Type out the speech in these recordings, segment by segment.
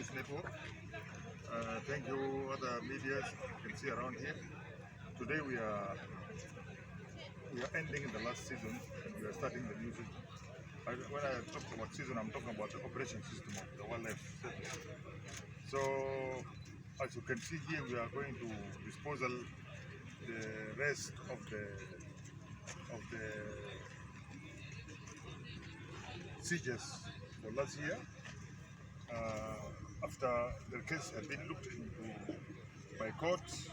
News Network. Thank you, other media you can see around here. Today we are ending the last season and we are starting the new season. When I talk about season, I'm talking about the operation system of the wildlife service. So, as you can see here, we are going to disposal the rest of the sieges for last year. After the case had been looked into by courts,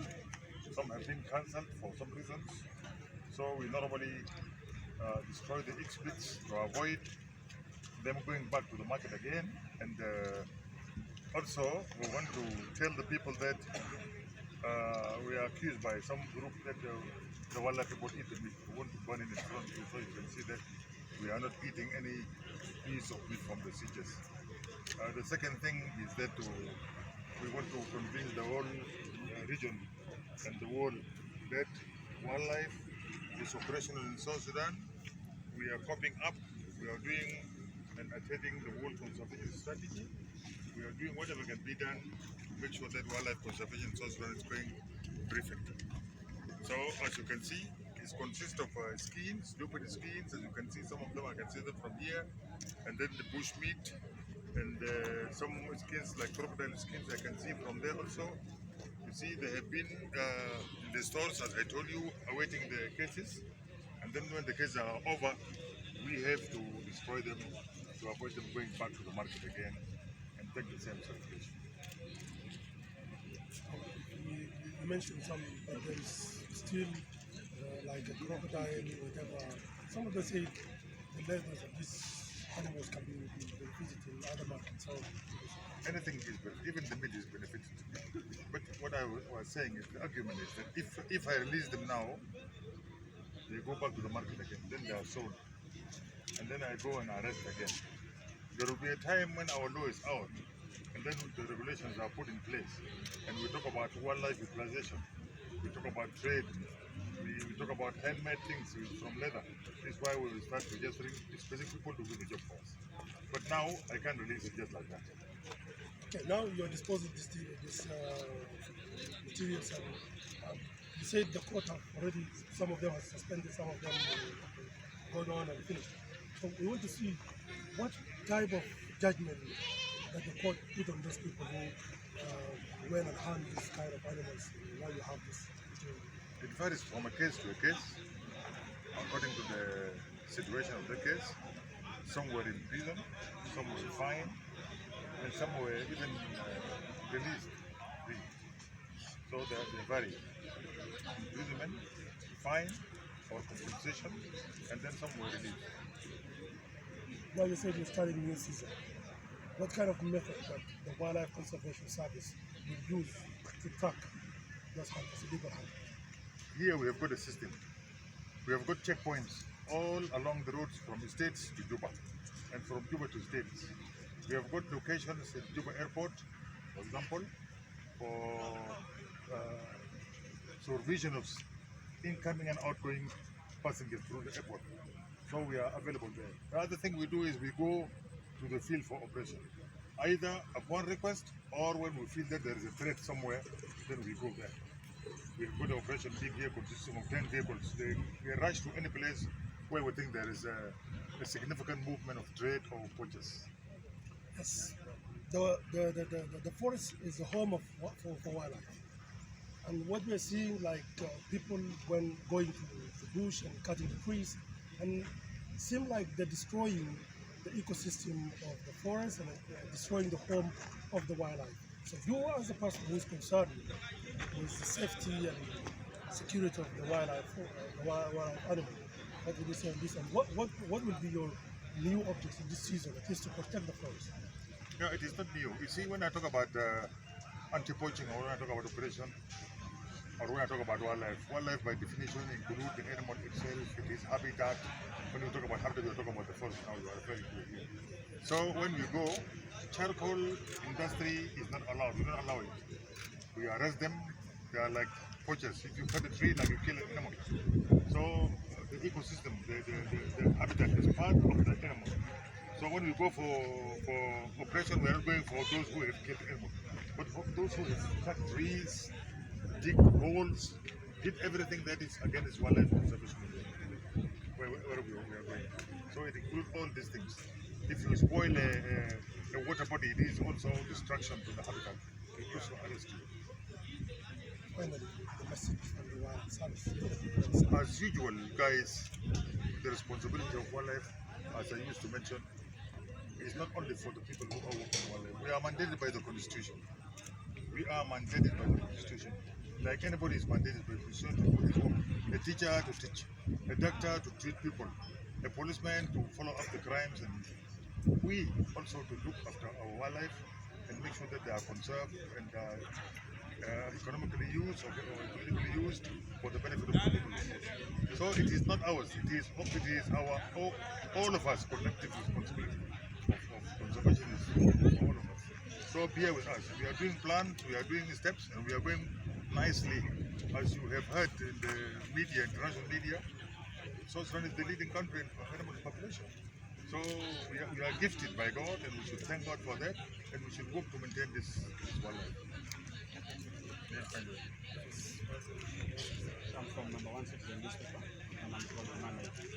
some have been cancelled for some reasons. So we normally destroy the exhibits to avoid them going back to the market again. And also, we want to tell the people that we are accused by some group that the wildlife people eat the meat. We want to burn it in front of you so you can see that we are not eating any piece of meat from the sieges. The second thing is that we want to convince the whole region and the world that wildlife is operational in South Sudan. We are coping up, we are doing and attending the world conservation strategy. We are doing whatever can be done to make sure that wildlife conservation in South Sudan is going perfect. So as you can see, it consists of skins, stupid skins. As you can see, some of them I can see them from here, and then the bush meat, and some skins like crocodile skins I can see from there also. You see, they have been in the stores, as I told you, awaiting the cases, and then when the cases are over, we have to destroy them to avoid them going back to the market again and take the same situation. You mentioned some, but there is still like a crocodile, whatever. Some of them say the leathers of these animals can be benefited in other markets. So anything is benefited, even the meat is benefited. But what I was saying is, the argument is that if I release them now, they go back to the market again, then they are sold. And then I go and arrest again. There will be a time when our law is out, and then the regulations are put in place. And we talk about wildlife utilization, we talk about trade, we talk about handmade things from leather. This is why we will start registering specific people to do the job for us. But now I can't release it just like that. okay, now you are disposing this materials, and you said the court have already, some of them have suspended, some of them gone on and finished. So we want to see what type of judgment that the court put on those people who went and harmed this kind of animals. Now you have this material. It varies from a case to a case, according to the situation of the case. Some were in prison, some were fined, and some were even released free. So they vary. Imprisonment, fine, or compensation, and then some were released. Now you said you're starting new season. What kind of method that the Wildlife Conservation Service will use to track those hunters, illegal hunters? Here we have got a system. We have got checkpoints all along the roads from states to Juba and from Juba to states. We have got locations at Juba Airport, for example, for supervision of incoming and outgoing passengers through the airport. So we are available there. The other thing we do is we go to the field for operation. Either upon request or when we feel that there is a threat somewhere, then we go there. We have got an operation team here consisting of 10 vehicles. They rush to any place where we think there is a significant movement of trade or poachers. Yes. The forest is the home of for wildlife. And what we're seeing, like people when going to the bush and cutting the trees, and it seems like they're destroying the ecosystem of the forest and destroying the home of the wildlife. So you as a person who is concerned with the safety and security of the wildlife animal, what would you say on this? And what will be your new objects in this season, at least to protect the forest? No, it is not new. You see, when I talk about anti-poaching, or when I talk about operation, or when I talk about wildlife, wildlife by definition includes the animal itself, it is habitat. When you talk about habitat, you're talking about the forest now, you are very clear here. So when we go, charcoal industry is not allowed, we don't allow it. We arrest them, they are like poachers. If you cut a tree, like you kill an animal. So the ecosystem, the habitat is part of the animal. So when we go for operation, we are not going for those who have killed animals, but for those who have cut trees, dig holes, did everything that is against wildlife conservation where we are going. So it includes all these things. If you spoil a water body, it is also destruction to the habitat. It also arrest you. Finally, the message from the wild service. As usual, guys, the responsibility of wildlife, as I used to mention, is not only for the people who are working in wildlife. We are mandated by the constitution. We are mandated by the constitution. Like anybody is mandated by the constitution to do his work. A teacher to teach, a doctor to treat people, a policeman to follow up the crimes, and we also to look after our wildlife and make sure that they are conserved and economically used or politically used for the benefit of the people. So it is not ours. It is our all of us collective responsibility of conservation is for all of us. So bear with us. We are doing plans, we are doing steps, and we are going nicely. As you have heard in the media, international media, South Sudan is the leading country in animal population. So we are gifted by God, and we should thank God for that, and we should work to maintain this wildlife. Yes, thank you. I'm from number 1 citizen newspaper, and I'm from the